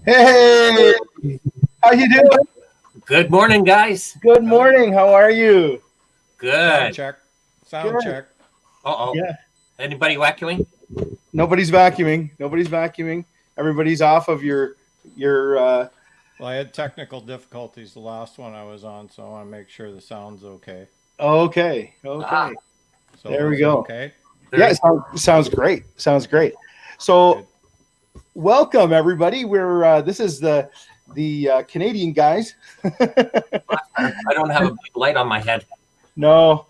Hey, how you doing? Good morning, guys. Good Hello. morning. How are you? Sound Good. check. Sound Good. check. Uh-oh. Yeah. Anybody vacuuming? Nobody's vacuuming. Nobody's vacuuming. Everybody's off of your. Well, I had technical difficulties the last one I was on, so I want to make sure the sound's okay. Okay. Ah, Okay. So There we is it go. okay? Yeah, very sounds great. Sounds great. So Good. welcome everybody. We're this is the Canadian guys. I don't have a big light on my head. No,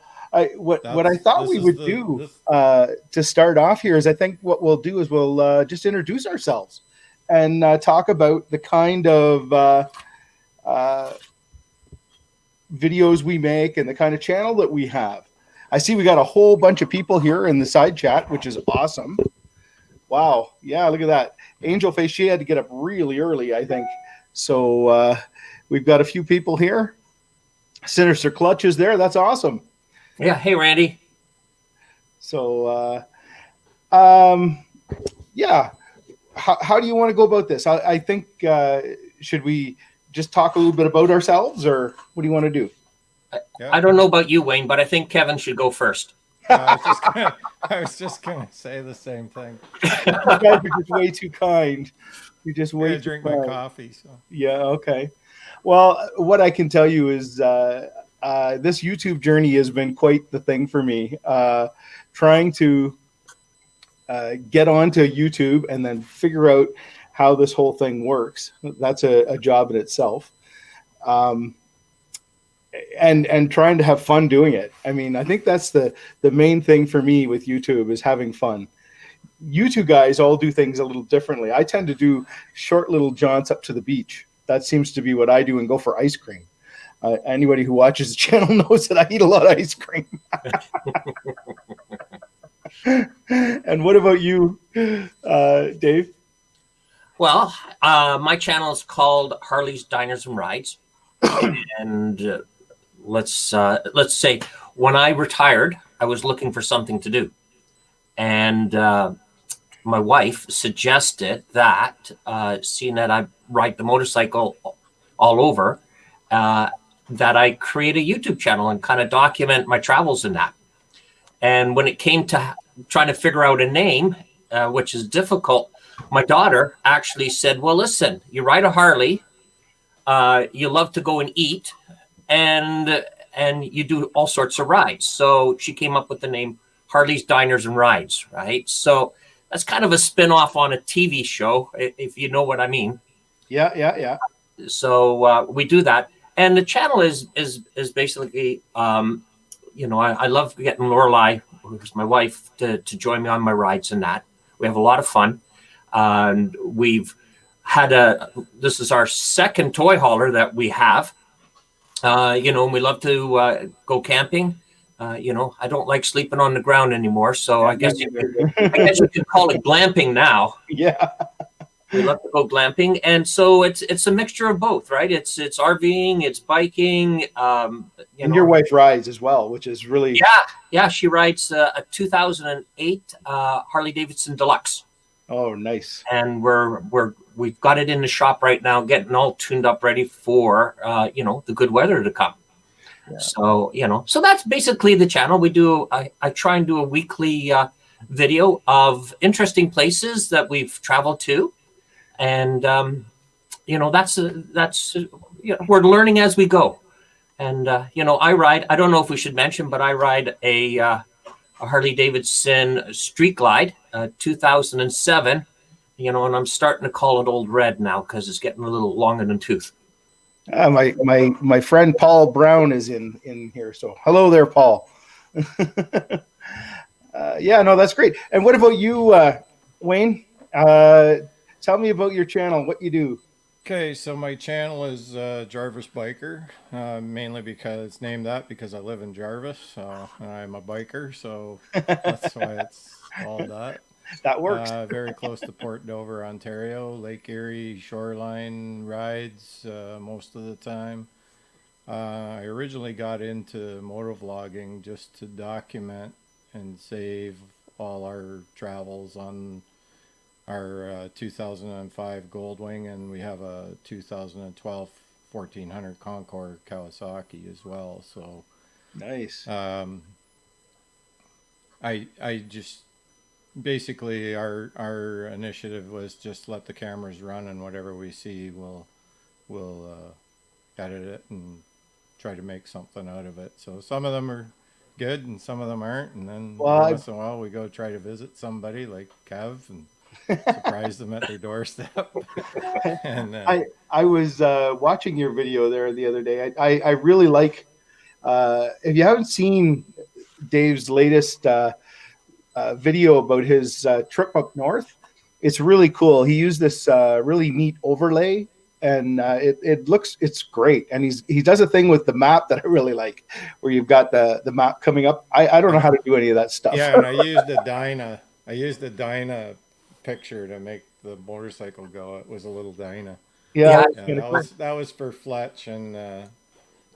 what I That's thought this we is would the do this to start off here is I think what we'll do is we'll just introduce ourselves and talk about the kind of uh, videos we make and the kind of channel that we have. I see we got a whole bunch of people here in the side chat, which is awesome. Wow, yeah, look at that. Angel Face, she had to get up really early, I think. So we've got a few people here. Sinister Clutch is there. That's awesome. Yeah. Hey, Randy. So, um, yeah, how do you want to go about this? I think should we just talk a little bit about ourselves, or what do you want to do? yeah. I don't know about you, Wayne, but I think Kevin should go first. I was just gonna say the same thing. You guys are just way too kind. You're just I way gotta too drink my kind. coffee. So Yeah. Okay. Well, what I can tell you is this YouTube journey has been quite the thing for me. Trying to get onto YouTube and then figure out how this whole thing works. That's a job in itself. Um, and trying to have fun doing it. I mean, I think that's the main thing for me with YouTube is having fun. You two guys all do things a little differently. I tend to do short little jaunts up to the beach. That seems to be what I do and go for ice cream. Anybody who watches the channel knows that I eat a lot of ice cream. And what about you, Dave? Well, my channel is called Harley's Diners and Rides, and let's say when I retired, I was looking for something to do, and my wife suggested that, seeing that I ride the motorcycle all over, uh, that I create a YouTube channel and kind of document my travels in that. And when it came to trying to figure out a name, which is difficult, my daughter actually said, "Well, listen, you ride a Harley, you love to go and eat, and you do all sorts of rides." So she came up with the name Harley's Diners and Rides, right? So that's kind of a spin-off on a TV show, if you know what I mean. Yeah, yeah, yeah. So we do that, and the channel is basically, I love getting Lorelai, who's my wife, to join me on my rides and that. We have a lot of fun, and we've had this is our second toy hauler that we have. And we love to go camping. I don't like sleeping on the ground anymore, so Yeah, I me guess I neither. guess you could call it glamping now. Yeah. We love to go glamping, and so it's a mixture of both, right? It's RVing, it's biking. And your wife rides as well, which is really Yeah, she rides a 2008 Harley Davidson Deluxe, oh nice. and we've got it in the shop right now, getting all tuned up, ready for the good weather to come. Yeah. So that's basically the channel. I try and do a weekly video of interesting places that we've traveled to, and we're learning as we go. And I ride. I don't know if we should mention, but I ride a Harley Davidson Street Glide, 2007. And I'm starting to call it Old Red now because it's getting a little long in the tooth. My friend Paul Brown is in here. So hello there, Paul. Yeah, no, that's great. And what about you, Wayne? Tell me about your channel. What you do? okay, so my channel is Jarvis Biker, mainly because it's named that because I live in Jarvis, so and I'm a biker, so that's why it's called that. That works. Very close to Port Dover, Ontario, Lake Erie shoreline rides most of the time. I originally got into motovlogging just to document and save all our travels on our 2005 Goldwing, and we have a 2012 1400 Concord Kawasaki as well. So Nice. I just basically our initiative was just let the cameras run, and whatever we see we'll edit it and try to make something out of it. So some of them are good and some of them aren't, and then once in a while we go try to visit somebody like Kev and surprise them at their doorstep. And I was watching your video there the other day. I really like, if you haven't seen Dave's latest video about his trip up north, it's really cool. He used this really neat overlay, and it's great. And he does a thing with the map that I really like, where you've got the map coming up. I don't know how to do any of that stuff. Yeah, and I used the Dyna picture to make the motorcycle go. It was a little Dyna. Yeah, that was for Fletch and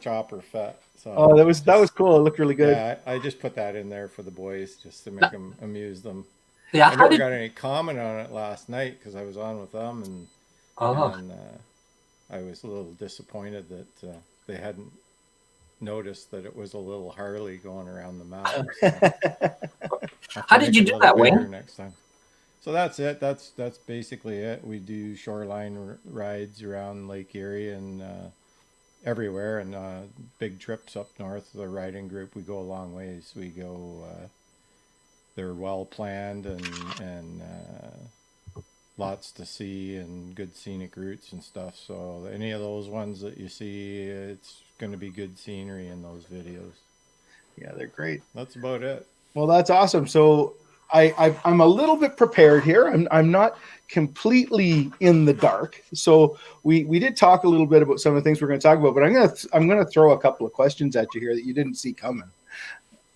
Chopper Fett. So that was cool. It looked really good. Yeah, I just put that in there for the boys just to make them amuse them. Yeah, I never got any comment on it last night because I was on with them, and I was a little disappointed that they hadn't noticed that it was a little Harley going around the map. So how did you do that, Wayne? Next time. So that's it. That's basically it. We do shoreline rides around Lake Erie and everywhere, and big trips up north. The riding group, we go a long ways. We go. They're well planned and lots to see and good scenic routes and stuff. So any of those ones that you see, it's going to be good scenery in those videos. Yeah, they're great. That's about it. Well, that's awesome. So I'm a little bit prepared here. I'm not completely in the dark. So we did talk a little bit about some of the things we're going to talk about, but I'm gonna throw a couple of questions at you here that you didn't see coming.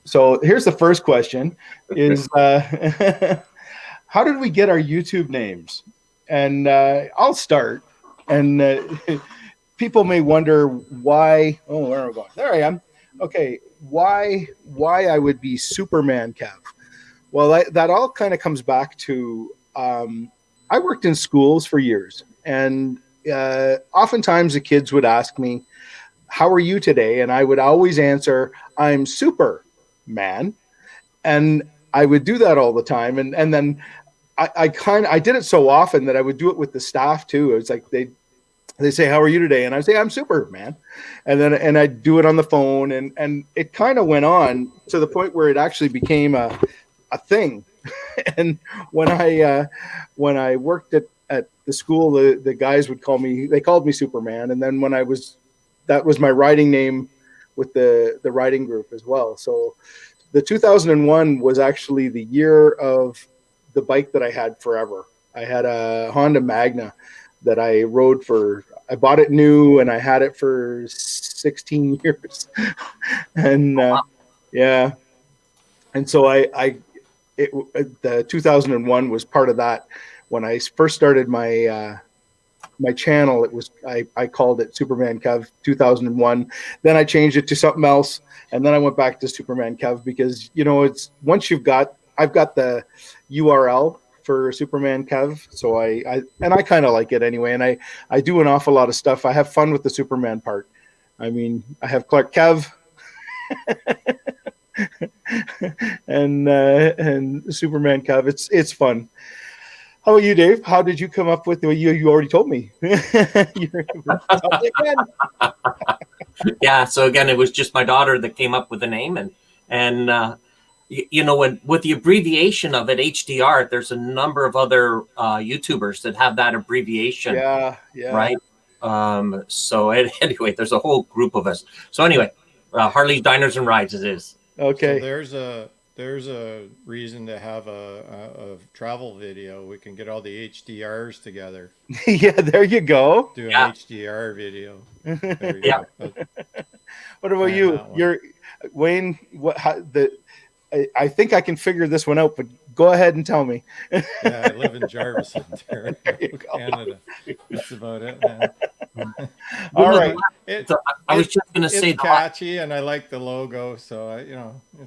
So here's the first question: is how did we get our YouTube names? And I'll start. And people may wonder why. Oh, where am I going? There I am. Okay, why I would be Superman Kev? Well, that all kind of comes back to I worked in schools for years, and oftentimes the kids would ask me, "How are you today?" And I would always answer, "I'm Superman," and I would do that all the time. And then I did it so often that I would do it with the staff too. It was like they say, "How are you today?" And I say, "I'm Superman," and I do it on the phone, and it kind of went on to the point where it actually became a thing. And when I worked at the school, the guys would called me Superman. And then that was my riding name with the riding group as well. So the 2001 was actually the year of the bike that I had forever. I had a Honda Magna that I rode I bought it new and I had it for 16 years. And yeah. And so the 2001 was part of that. When I first started my channel, I called it Superman Kev 2001. Then I changed it to something else, and then I went back to Superman Kev because it's once I've got the URL for Superman Kev, so I kind of like it anyway, and I do an awful lot of stuff. I have fun with the Superman part. I mean, I have Clark Kev. and Superman Kev. It's fun. How about you, Dave? How did you come up with you already told me? Yeah, so again, it was just my daughter that came up with the name, and when with the abbreviation of it, HDR, there's a number of other YouTubers that have that abbreviation. Yeah. Right. So anyway, there's a whole group of us. So anyway, Harley's Diners and Rides it is. Okay. So there's a reason to have a travel video. We can get all the HDRs together. Yeah, there you go. Do an HDR video. Yeah. What about you? You're Wayne. I think I can figure this one out, but go ahead and tell me. Yeah, I live in Jarvis, Ontario, Canada. That's about it, man. All right. I was just going to say it's catchy, and I like the logo, so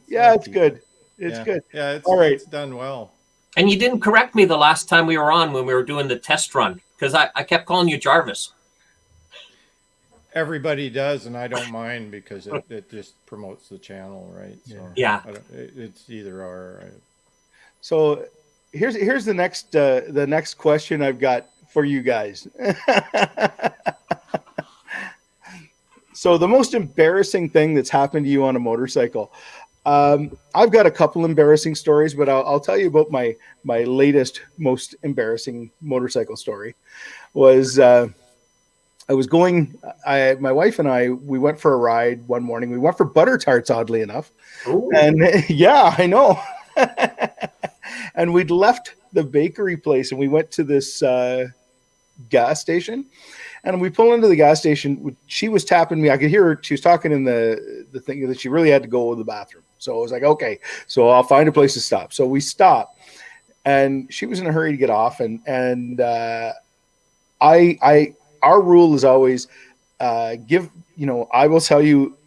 it's good. It's good. Yeah, all right. It's done well. And you didn't correct me the last time we were on when we were doing the test run, because I kept calling you Jarvis. Everybody does, and I don't mind because it just promotes the channel, right? So Yeah. it's either or. So here's the next question I've got for you guys. So the most embarrassing thing that's happened to you on a motorcycle. I've got a couple embarrassing stories, but I'll tell you about my latest, most embarrassing motorcycle story. Was I was going, my wife and we went for a ride one morning. We went for butter tarts, oddly enough. Ooh. And yeah, I know. And we'd left the bakery place and we went to this gas station. And we pull into the gas station. She was tapping me. I could hear her. She was talking in the thing that she really had to go to the bathroom. So I was like, okay, so I'll find a place to stop. So we stopped, and she was in a hurry to get off. And our rule is always I will tell you,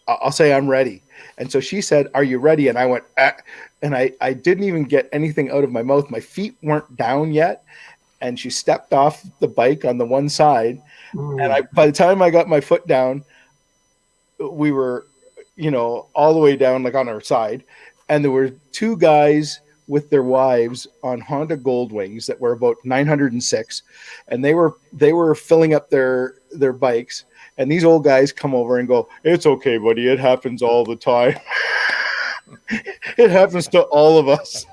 I'll say I'm ready. And so she said, "Are you ready?" And I went, and I didn't even get anything out of my mouth. My feet weren't down yet. And she stepped off the bike on the one side. And by the time I got my foot down, we were, all the way down, like on our side. And there were two guys with their wives on Honda Goldwings that were about 906. And they were filling up their bikes. And these old guys come over and go, "It's okay, buddy. It happens all the time." It happens to all of us.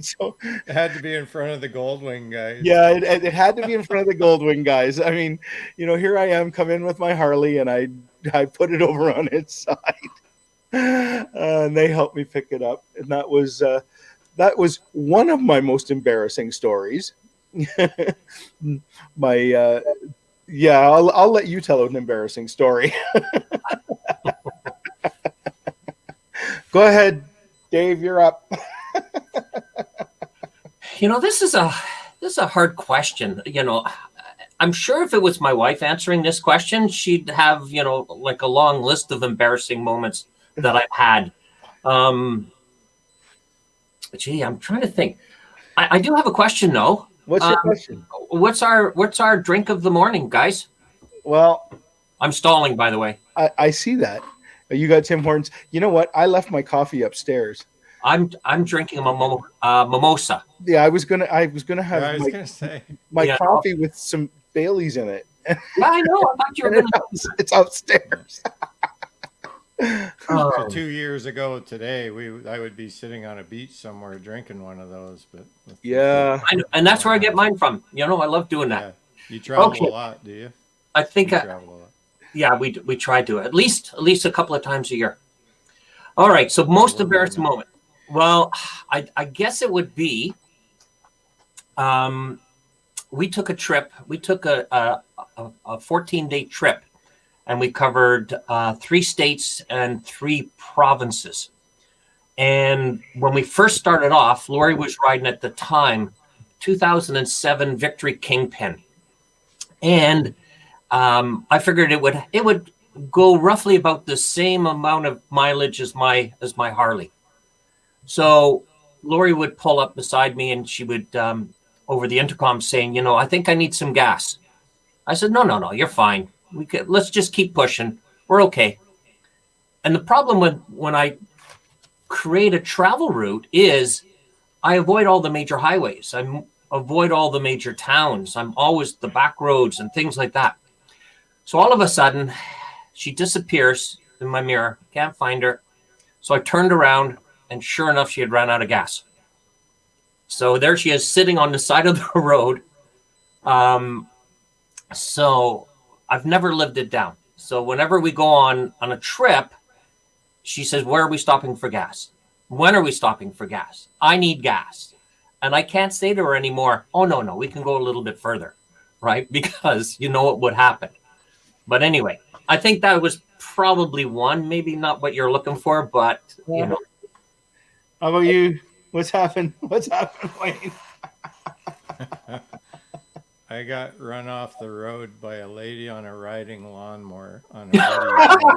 So it had to be in front of the Goldwing guys. Yeah, it had to be in front of the Goldwing guys. I mean, here I am, come in with my Harley, and I put it over on its side, and they helped me pick it up, and that was one of my most embarrassing stories. I'll let you tell an embarrassing story. Go ahead, Dave. You're up. This is a hard question. I'm sure if it was my wife answering this question, she'd have, like a long list of embarrassing moments that I've had. I'm trying to think. I do have a question though. What's your question? What's our drink of the morning, guys? Well, I'm stalling, by the way. I see that. You got Tim Hortons. You know what? I left my coffee upstairs. I'm drinking a mimosa. Yeah, I was gonna have my coffee with some Baileys in it. Yeah, I know. I thought you were gonna. It's upstairs. So 2 years ago today, I would be sitting on a beach somewhere drinking one of those. But yeah, and that's where I get mine from. I love doing that. Yeah. You travel a lot, do you? I think you travel a lot. Yeah, we try to at least a couple of times a year. All right. So most embarrassing moment. Well, I guess it would be. We took a trip. We took a 14-day trip, and we covered 3 states and 3 provinces. And when we first started off, Lori was riding at the time 2007 Victory Kingpin, and I figured it would go roughly about the same amount of mileage as my Harley. So Lori would pull up beside me, and she would over the intercom saying, "I think I need some gas." I said, No, you're fine. Let's just keep pushing. We're okay. And the problem when I create a travel route is I avoid all the major highways. I avoid all the major towns. I'm always the back roads and things like that. So all of a sudden, she disappears in my mirror. Can't find her. So I turned around, and sure enough, she had run out of gas. So there she is sitting on the side of the road. So I've never lived it down. So whenever we go on a trip, she says, "Where are we stopping for gas? When are we stopping for gas? I need gas." And I can't say to her anymore, "Oh, no, we can go a little bit further," right? Because you know what would happen. But anyway, I think that was probably one, maybe not what you're looking for, but How about you? What's happened, Wayne? I got run off the road by a lady on a riding lawnmower on a motorcycle.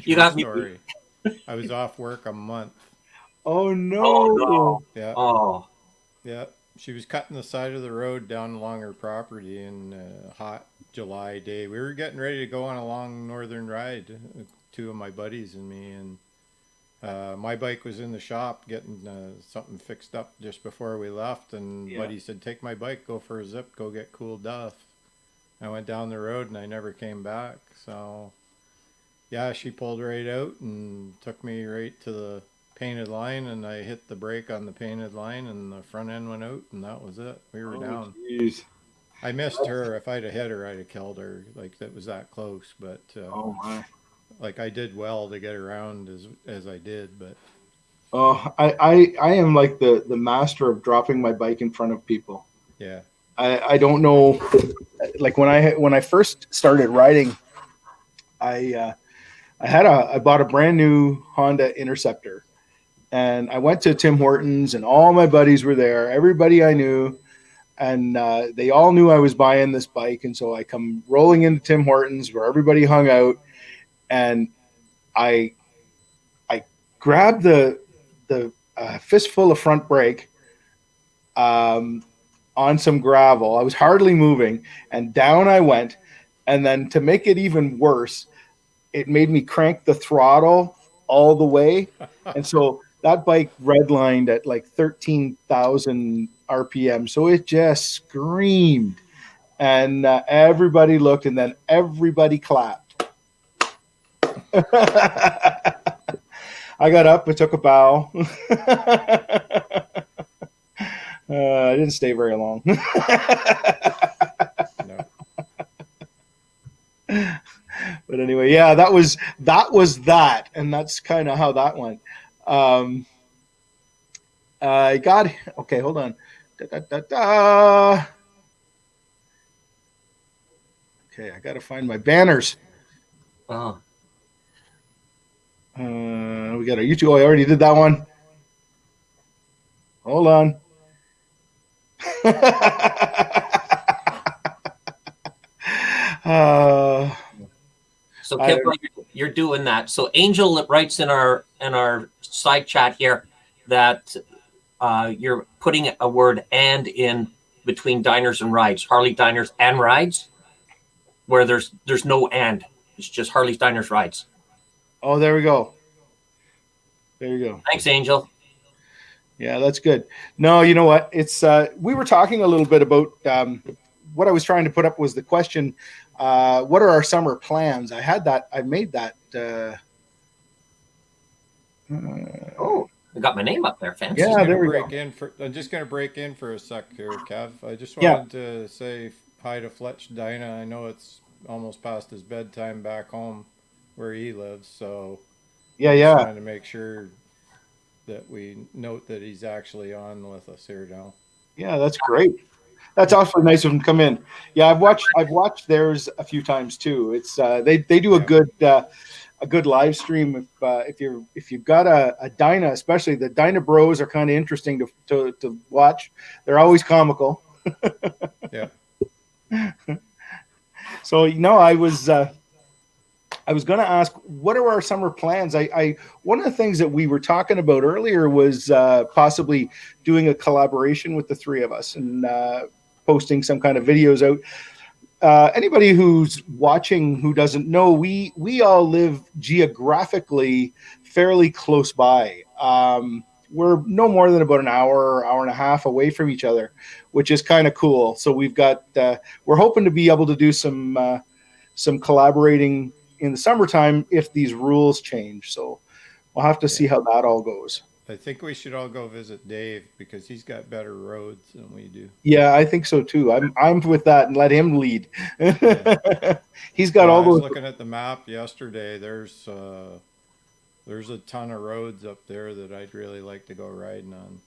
You True got me. story. I was off work a month. Oh Oh no. no. Yeah, Oh. yeah. She was cutting the side of the road down along her property in a hot July day. We were getting ready to go on a long northern ride, two of my buddies and me, and my bike was in the shop getting something fixed up just before we left. And Yeah. buddy said, "Take my bike, go for a zip, go get cool duff." I went down the road and I never came back. So yeah, she pulled right out and took me right to the painted line, and I hit the brake on the painted line and the front end went out, and that was it. We were Oh, down. jeez. I missed her. If I'd have hit her, I'd have killed her. Like, that was that close. But Oh my. like, I did well to get around as I did. But Oh, I am like the master of dropping my bike in front of people. yeah, I don't know, like when I first started riding, I I bought a brand new Honda Interceptor, and I went to Tim Hortons, and all my buddies were there, everybody I knew, and they all knew I was buying this bike, and so I come rolling into Tim Hortons where everybody hung out, and I I grabbed the fistful of front brake. Um, on some gravel. I was hardly moving, and down I went. And then to make it even worse, it made me crank the throttle all the way. And so that bike redlined at like 13,000 RPM. So it just screamed. And everybody looked, and then everybody clapped. I got up, I took a bow. I didn't stay very long. no. But anyway, yeah, that was that, and that's kind of how that went. I got okay. Hold on. Da, da, da, da. Okay, I got to find my banners. Oh. We got our YouTube. Oh, I already did that one. Hold on. So Kip, while you're doing that. So Angel writes in our side chat here that you're putting a word "and" in between diners and rides, Harley diners and rides, where there's no "and." It's just Harley's diners rides. Oh, there we go. There you go. Thanks, Angel. Yeah, that's good. No, you know what? It's we were talking a little bit about what I was trying to put up was the question, what are our summer plans? I made that. Oh, I got my name up there. Fancy. Yeah, there we go. I'm just going to break in for a sec here, Kev. I just Yeah. wanted to say hi to Fletch Dinah. I know it's almost past his bedtime back home where he lives, so Yeah, just yeah. wanted to make sure that we note that he's actually on with us here now. Yeah, that's great. That's awfully nice of him to come in. Yeah, I've watched theirs a few times too. It's they do a good live stream if you've got a Dyna, especially the Dyna Bros are kind of interesting to watch. They're always comical. Yeah. So I was going to ask, what are our summer plans? One of the things that we were talking about earlier was possibly doing a collaboration with the three of us and posting some kind of videos out. Anybody who's watching who doesn't know, we all live geographically fairly close by. We're no more than about an hour and a half away from each other, which is kind of cool. So we're hoping to be able to do some collaborating in the summertime if these rules change. So we'll have to see how that all goes. I think we should all go visit Dave because he's got better roads than we do. Yeah, I think so too. I'm with that and let him lead. Yeah. He's got all I was those. looking at the map yesterday. There's a ton of roads up there that I'd really like to go riding on,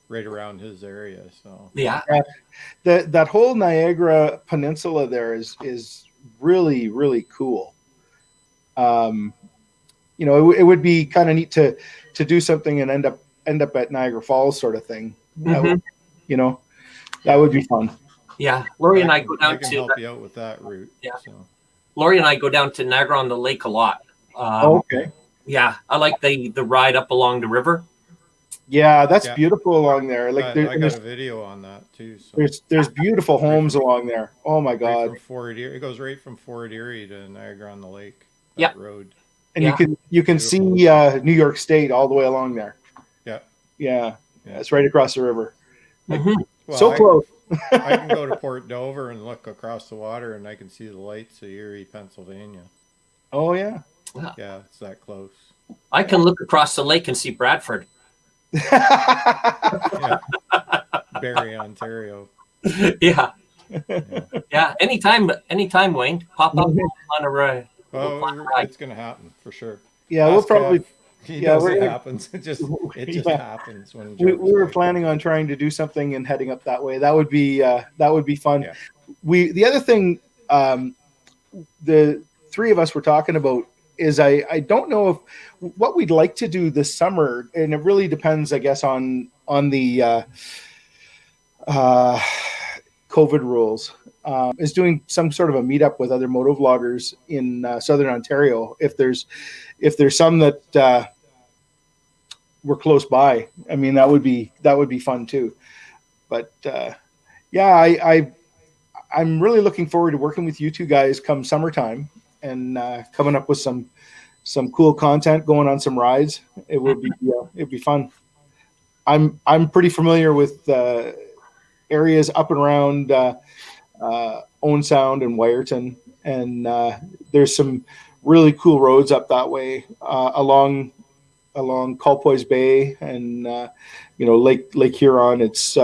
right around his area. So Yeah. That whole Niagara Peninsula there is really, really cool. It would be kind of neat to do something and end up at Niagara Falls sort of thing. Mhm. That would be fun. Yeah. Lori and I go I down can to help you out with that route. Yeah. So. Lori and I go down to Niagara on the Lake a lot. Oh, okay. Yeah, I like the ride up along the river. Yeah, that's Yeah, beautiful along there. Like I got a video on that too. So there's beautiful right homes from along there. Oh my right God. from Fort Erie, it goes right from Fort Erie to Niagara on the Lake. Yeah, That road, And yeah. you can beautiful. see New York State all the way along there. Yeah, Yeah, yeah. yeah, it's right across the river. Like Hmm. Well, so close. I can go to Port Dover and look across the water, and I can see the lights of Erie, Pennsylvania. Oh yeah. Yeah. Yeah, it's that close. I can look across the lake and see Bradford. Yeah, Barrie, Ontario. Yeah, Yeah. yeah. Anytime, Wayne, pop up on a ride. We'll plan Oh, a ride. it's gonna happen for sure. Yeah, we'll Ask probably. Kev. He Yeah, knows we're it gonna. happens. It just Yeah, happens when we Jarvis were Biker. planning on trying to do something and heading up that way. That would be fun. Yeah. The other thing um, the three of us were talking about is I don't know if what we'd like to do this summer, and it really depends, I guess, on the uh, COVID rules. Is doing some sort of a meetup with other moto vloggers in Southern Ontario. If there's some that were close by, I mean that would be fun too. But yeah, I'm really looking forward to working with you two guys come summertime and coming up with some cool content, going on some rides. It would be it'd be fun. I'm pretty familiar with areas up and around Owen Sound and Wyerton, and there's some really cool roads up that way along Colpoys Bay and Lake Huron. It's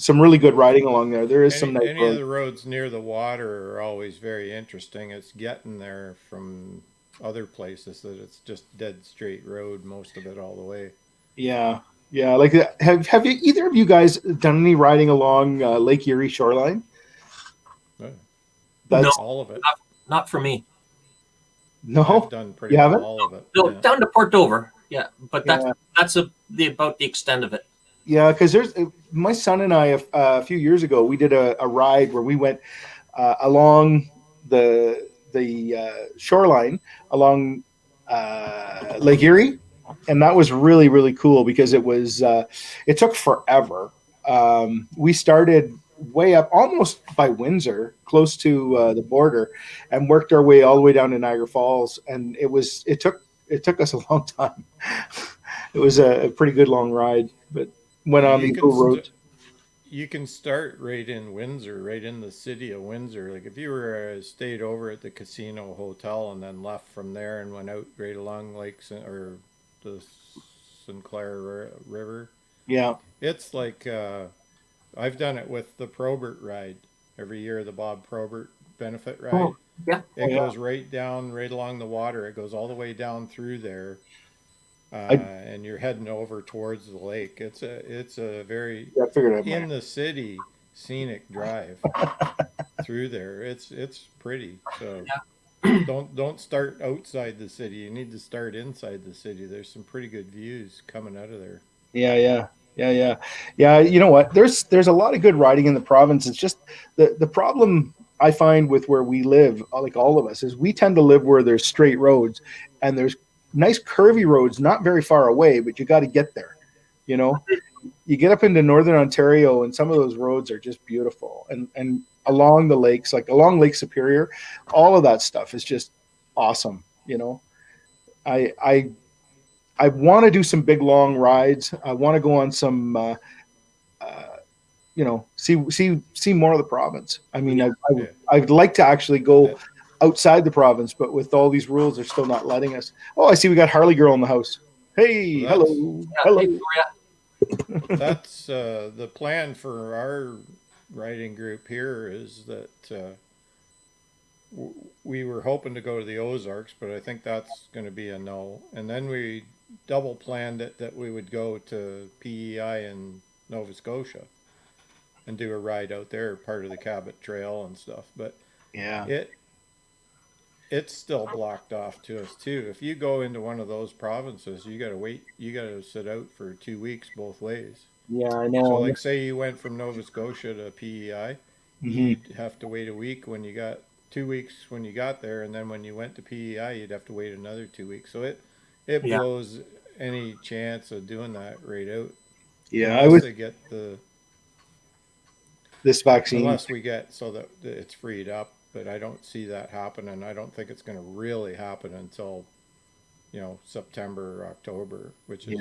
some really good riding along there. There is some nice Any of roads. the roads near the water are always very interesting. It's getting there from other places that it's just dead straight road, most of it all the way. Yeah, yeah. Like, have you either of you guys done any riding along Lake Erie shoreline? Yeah, No, That's all of it. not for me. I've no, done pretty you well haven't. all of it. No, Yeah. down to Port Dover. Yeah, but Yeah, that's about the extent of it. yeah. Because there's my son and I a few years ago we did a ride where we went along the shoreline along Lake Erie, and that was really cool because it took forever. We started way up almost by Windsor, close to the border, and worked our way all the way down to Niagara Falls, and it took us a long time. It was a pretty good long ride, but went Well, on these little roads. you can start right in Windsor, right in the city of Windsor. Like if you were stayed over at the casino hotel and then left from there and went out right along or the Sinclair River, Yeah. it's like I've done it with the Probert ride every year, the Bob Probert benefit ride. Oh, yeah. Oh It yeah. goes right down, right along the water. It goes all the way down through there, I and you're heading over towards the lake. It's a very I figured I might. in the city scenic drive through there. It's pretty. So don't start outside the city. You need to start inside the city. There's some pretty good views coming out of there. Yeah, yeah, yeah, yeah, yeah. You know what? There's a lot of good riding in the province. It's just the problem I find with where we live, like all of us, is we tend to live where there's straight roads, and there's nice curvy roads not very far away, but you got to get there. You know, you get up into northern Ontario, and some of those roads are just beautiful, and along the lakes, like along Lake Superior, all of that stuff is just awesome. You know, I I I want to do some big long rides. I want to go on some, uh, see more of the province. I mean, Yeah. Yeah. I'd like to actually go That outside the province, but with all these rules, they're still not letting us. Oh, I see we got Harley Girl in the house. Hey, that's hello, Yeah. Hey, hello. Victoria. that's the plan for our riding group here is that we were hoping to go to the Ozarks, but I think that's going to be a no. And then we double planned it that we would go to PEI in Nova Scotia and do a ride out there, part of the Cabot Trail and stuff. But Yeah, it it's still blocked off to us too. If you go into one of those provinces, you got to wait. You got to sit out for 2 weeks both ways. yeah, I So, know. like, say you went from Nova Scotia to PEI, Hmm. you'd have to wait a week when you got 2 weeks when you got there, and then when you went to PEI, you'd have to wait another 2 weeks. So it Yeah. blows any chance of doing that right out. Yeah, Unless they get this vaccine. unless we get so that it's freed up, but I don't see that happening. I don't think it's going to really happen until September or October, which is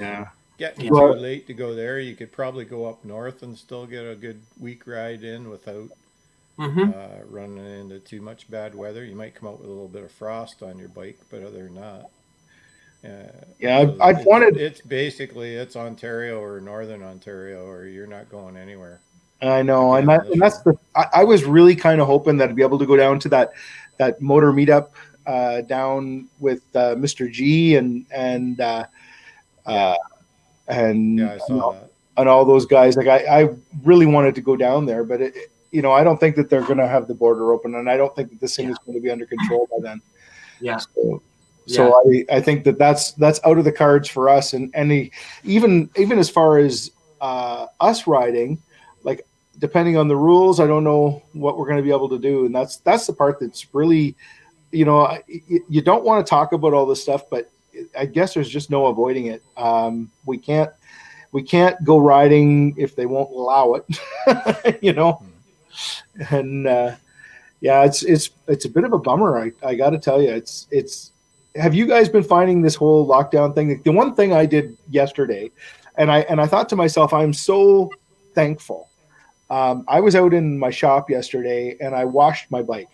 getting Yeah. too late to go there. You could probably go up north and still get a good week ride in without running into too much bad weather. You might come out with a little bit of frost on your bike, but other than that, I've wanted. It's basically it's Ontario or Northern Ontario, or you're not going anywhere. I know, and that's I was really kind of hoping that I'd be able to go down to that motor meetup down with Mr. G and I saw that. And all those guys. Like I really wanted to go down there, but I don't think that they're going to have the border open, and I don't think that this thing is going to be under control by then. Yeah. So I think that's out of the cards for us, and even as far as us riding, like depending on the rules, I don't know what we're going to be able to do, and that's the part that's really, you don't want to talk about all this stuff, but I guess there's just no avoiding it. We can't go riding if they won't allow it, and it's a bit of a bummer. I got to tell you, it's. Have you guys been finding this whole lockdown thing? The one thing I did yesterday, and I thought to myself, I'm so thankful. I was out in my shop yesterday and I washed my bike,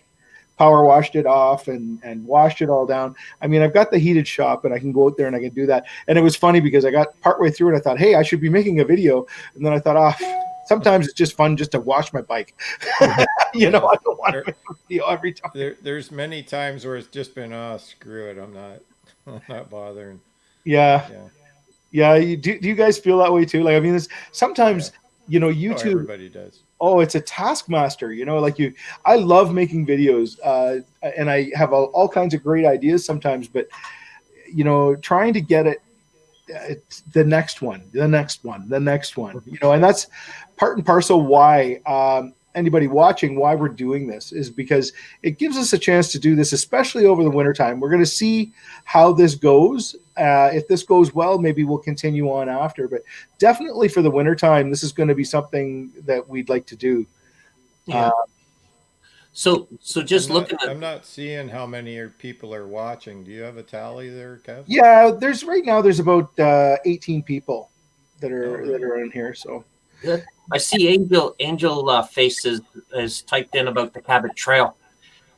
power washed it off and washed it all down. I mean, I've got the heated shop and I can go out there and I can do that. And it was funny because I got partway through and I thought, hey, I should be making a video. And then I thought, sometimes it's just fun just to wash my bike. I don't want to make a video every time. There's many times where it's just been, screw it, I'm not bothering. Yeah. Do you guys feel that way too? Like, I mean, sometimes YouTube. Everybody does. Oh, it's a taskmaster. I love making videos, and I have all kinds of great ideas sometimes. But trying to get it. The next one, and that's part and parcel why anybody watching, why we're doing this is because it gives us a chance to do this, especially over the wintertime. We're going to see how this goes. If this goes well, maybe we'll continue on after, but definitely for the wintertime, this is going to be something that we'd like to do. Yeah. So just looking at... I'm not seeing how many people are watching. Do you have a tally there, Kev? Yeah, there's about 18 people that are in here. So I see Angel Faces is typed in about the Cabot Trail.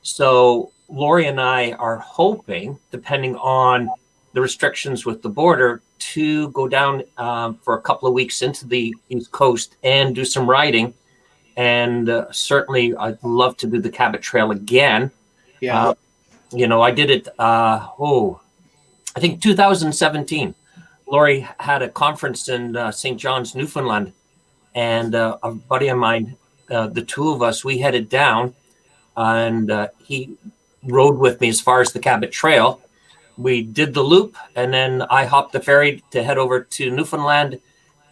So Lori and I are hoping, depending on the restrictions with the border, to go down for a couple of weeks into the East Coast and do some riding. And certainly I'd love to do the Cabot Trail again. Yeah. I did it, I think 2017. Lori had a conference in St. John's, Newfoundland. And a buddy of mine, the two of us, we headed down and he rode with me as far as the Cabot Trail. We did the loop and then I hopped the ferry to head over to Newfoundland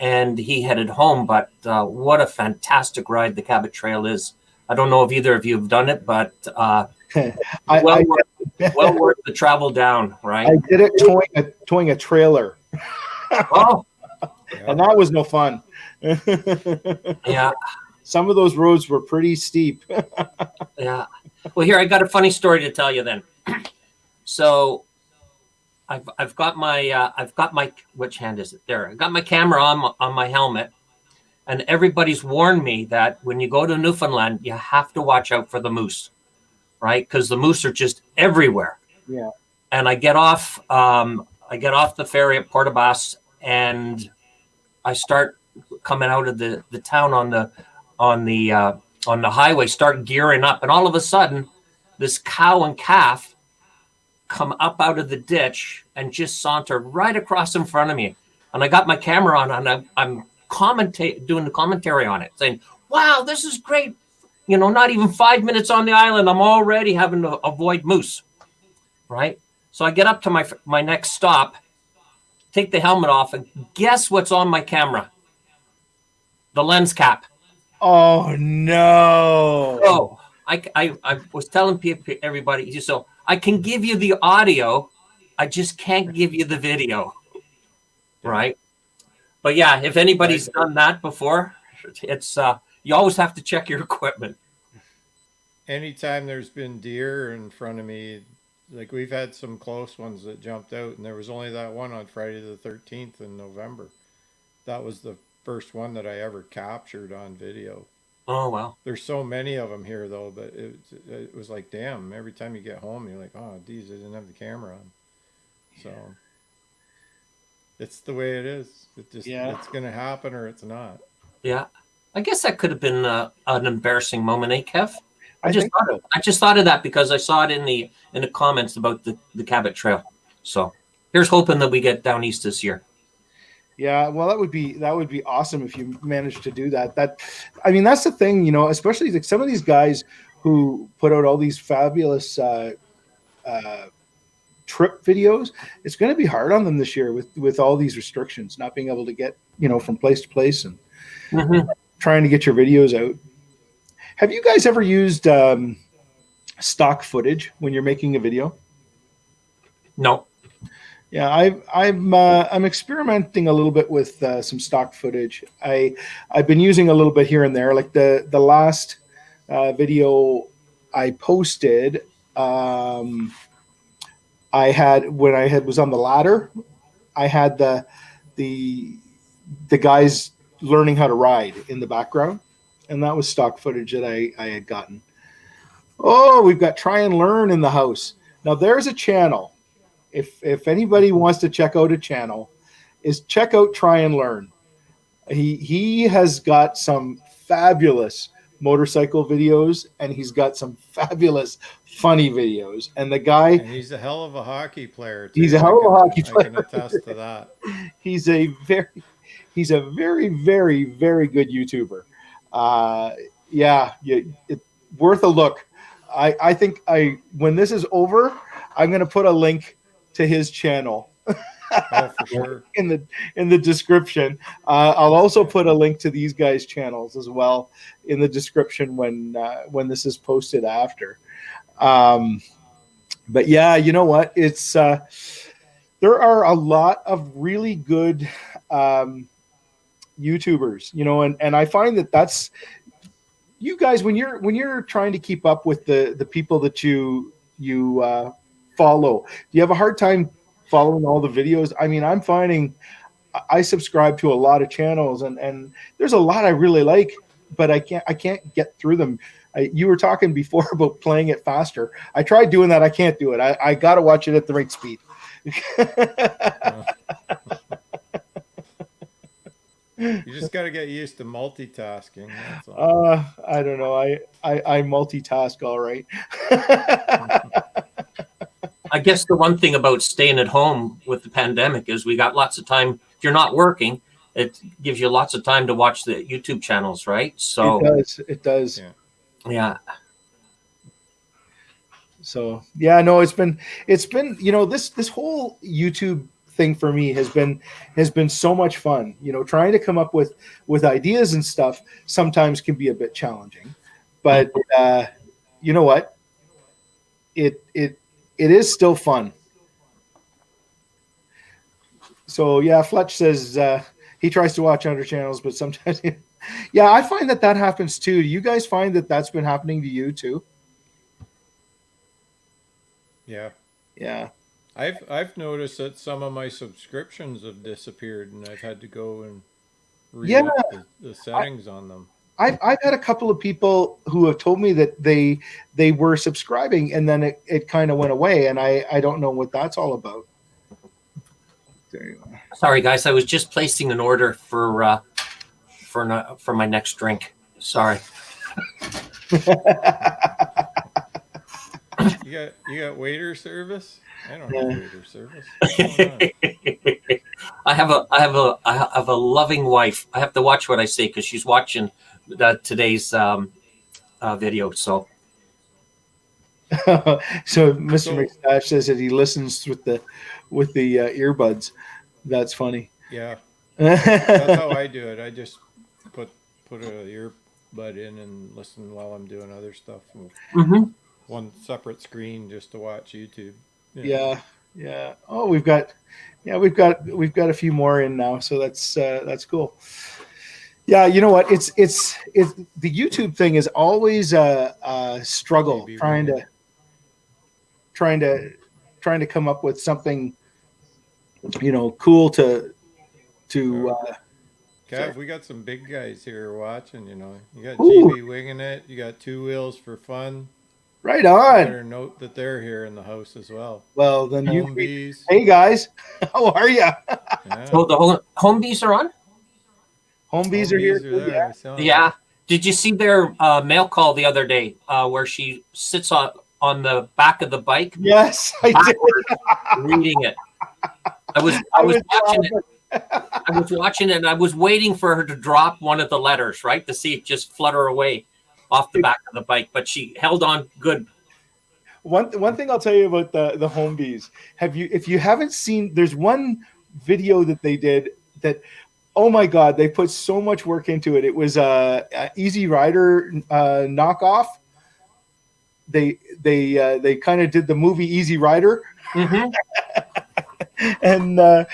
and he headed home. But what a fantastic ride the Cabot Trail is. I don't know if either of you have done it, but well worth the travel down, right? I did it towing a trailer. Oh. And that was no fun. Yeah. Some of those roads were pretty steep. Yeah. Well, here, I got a funny story to tell you then. So I've got my, which hand is it? There. I got my camera on my helmet, and everybody's warned me that when you go to Newfoundland, you have to watch out for the moose, right? Because the moose are just everywhere. Yeah. And I get off the ferry at Port aux Basques, and I start coming out of the town on the highway, start gearing up, and all of a sudden, this cow and calf come up out of the ditch and just saunter right across in front of me. And I got my camera on, and I'm doing the commentary on it, saying, "Wow, this is great! Not even 5 minutes on the island, I'm already having to avoid moose." Right? So I get up to my next stop, take the helmet off, and guess what's on my camera? The lens cap. Oh no! Oh, I was telling people, everybody, so I can give you the audio, I just can't give you the video, Yeah. right? But yeah, if anybody's Right. done that before, it's you always have to check your equipment. Anytime there's been deer in front of me, like we've had some close ones that jumped out, and there was only that one on Friday the 13th in November. That was the first one that I ever captured on video. Oh well. There's so many of them here though, but it was like, damn, every time you get home, you're like, oh, geez, I didn't have the camera on. So it's the way it is. It's going to happen or it's not. Yeah, I guess that could have been an embarrassing moment, eh, Kev? I think so. I just thought of that because I saw it in the comments about the Cabot Trail. So here's hoping that we get down east this year. Yeah, well, that would be awesome if you managed to do that. I mean, that's the thing, especially like some of these guys who put out all these fabulous trip videos. It's going to be hard on them this year with all these restrictions, not being able to get from place to place and trying to get your videos out. Have you guys ever used stock footage when you're making a video? No. Yeah, I'm experimenting a little bit with some stock footage. I've been using a little bit here and there. Like the last video I posted, I had when I was on the ladder, I had the guys learning how to ride in the background, and that was stock footage that I had gotten. Oh, we've got Try and Learn in the house. Now there's a channel. If anybody wants to check out a channel, is check out Try and Learn. He has got some fabulous motorcycle videos, and he's got some fabulous funny videos. And the guy, and he's a hell of a hockey player too. He's a hell of a hockey player. I can attest to that. He's a very, very, very good YouTuber. It's worth a look. I think when this is over, I'm going to put a link to his channel. Oh, for sure. in the description. I'll also put a link to these guys' channels as well in the description when this is posted after. But yeah, you know what? It's there are a lot of really good YouTubers, and I find that's you guys when you're trying to keep up with the people that you follow. Do you have a hard time following all the videos? I mean, I'm finding I subscribe to a lot of channels, and there's a lot I really like, but I can't get through them. You were talking before about playing it faster. I tried doing that. I can't do it. I got to watch it at the right speed. You just got to get used to multitasking. That's all. I don't know. I multitask all right. I guess the one thing about staying at home with the pandemic is we got lots of time. If you're not working, it gives you lots of time to watch the YouTube channels, right? So it does. Yeah. So yeah, no, it's been this whole YouTube thing for me has been so much fun. Trying to come up with ideas and stuff sometimes can be a bit challenging, but you know what? It is still fun. So yeah, Fletch says he tries to watch other channels, but sometimes, yeah, I find that happens too. Do you guys find that that's been happening to you too? Yeah. Yeah. I've noticed that some of my subscriptions have disappeared, and I've had to go and up the settings on them. I've had a couple of people who have told me that they were subscribing and then it kind of went away, and I don't know what that's all about. There you are. Sorry, guys. I was just placing an order for my next drink. Sorry. You got waiter service? I don't have waiter service. What's going on? I have a loving wife. I have to watch what I say because she's watching today's video. So Mr. McStash says that he listens with the earbuds. That's funny. Yeah, that's how I do it. I just put a butt in and listen while I'm doing other stuff. Mm-hmm. One separate screen just to watch YouTube. Yeah, yeah. Oh, we've got a few more in now, so that's cool. Yeah, you know what? It's the YouTube thing is always a struggle JB trying winging to it. trying to trying to come up with something cool to So, sorry. Kev, we got some big guys here watching. You got Ooh, GB winging it. You got Two Wheels for Fun. right You on. better note that they're here in the house as well. Well, then you Home bees. hey guys, how are you? Yeah, So the home bees are on. Home bees home are here bees are too. there. Yeah. I saw that. Yeah. Did you see their mail call the other day where she sits on the back of the bike Yes, I did. backwards reading it? I I was was watching it. laughing. I was watching it and I was waiting for her to drop one of the letters, right? To see it just flutter away off the back of the bike. But she held on good. One thing I'll tell you about the home bees. If you haven't seen, there's one video that they did that, oh my god, they put so much work into it. It was a Easy Rider knockoff. They kind of did the movie Easy Rider, Mm-hmm. and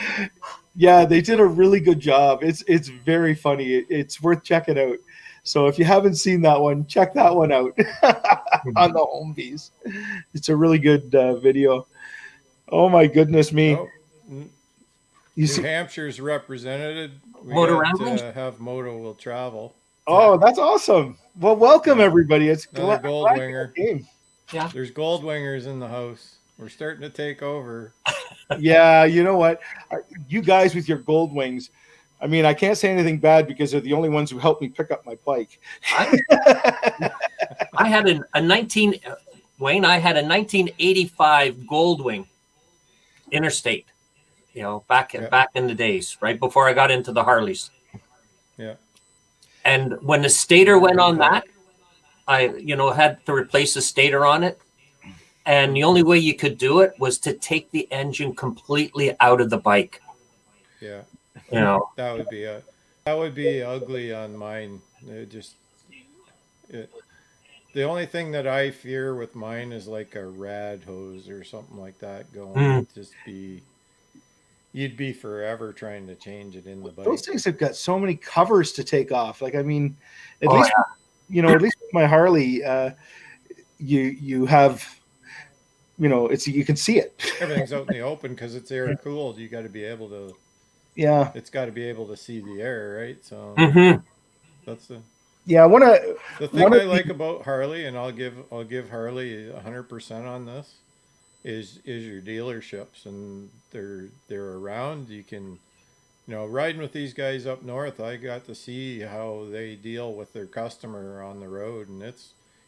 yeah, they did a really good job. It's very funny. It's worth checking out. So if you haven't seen that one, check that one out on the home bees. It's a really good video. Oh my goodness me! Oh, You New see? Hampshire's represented. We Motor got ramblings? Have Moto will travel. Oh, that's awesome. Well, welcome Yeah. everybody. It's Another glad, gold glad winger. you came. Yeah. There's gold wingers in the house. We're starting to take over. Yeah, you know what? You guys with your gold wings. I mean, I can't say anything bad because they're the only ones who helped me pick up my bike. I had a 19 Wayne. I had a 1985 Goldwing Interstate. Back Yeah. back in the days, right before I got into the Harleys. Yeah. And when the stator went on that, I had to replace the stator on it. And the only way you could do it was to take the engine completely out of the bike. Yeah. You know, That would be ugly on mine. The only thing that I fear with mine is like a rad hose or something like that going. You'd be forever trying to change it in the Those bike. things have got so many covers to take off. Like, I mean, at Oh, least at least with my Harley, you have, it's you can see it. Everything's out in the open because it's air cooled. You got to be able to. Yeah, It's got to be able to see the air, right? So mhm. that's yeah. the thing I like about Harley, and I'll give Harley 100% on this. Is your dealerships, and they're around. You can, riding with these guys up north, I got to see how they deal with their customer on the road, and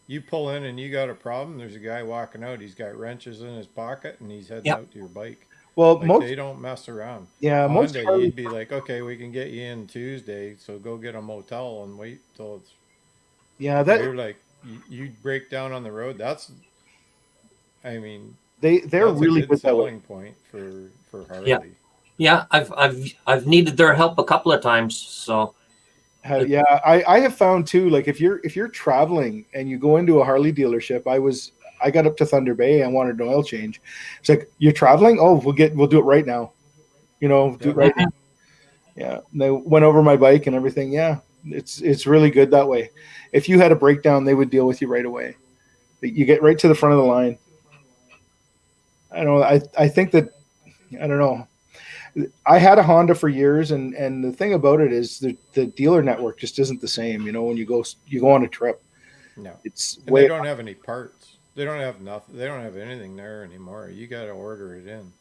you pull in and you got a problem. There's a guy walking out. He's got wrenches in his pocket, and he's heading Yep. out to your bike. Well, Like most they don't mess around. most Honda, Harley, you'd be like, okay, we can get you in Tuesday, so go get a motel and wait till it's. yeah, They're like, you break down on the road. I mean, they're that's really a good good that way. selling point for Harley. Yeah. Yeah, I've needed their help a couple of times. So Yeah, I have found too. Like if you're traveling and you go into a Harley dealership, I got up to Thunder Bay and wanted an oil change. It's like, you're traveling? Oh, we'll do it right now. Do it right now. Yeah, and they went over my bike and everything. Yeah, it's really good that way. If you had a breakdown, they would deal with you right away. You get right to the front of the line. I don't know. I think that, I don't know. I had a Honda for years, and the thing about it is the dealer network just isn't the same. When you go on a trip, No, it's and they don't have any parts. They don't have nothing. They don't have anything there anymore. You got to order it in.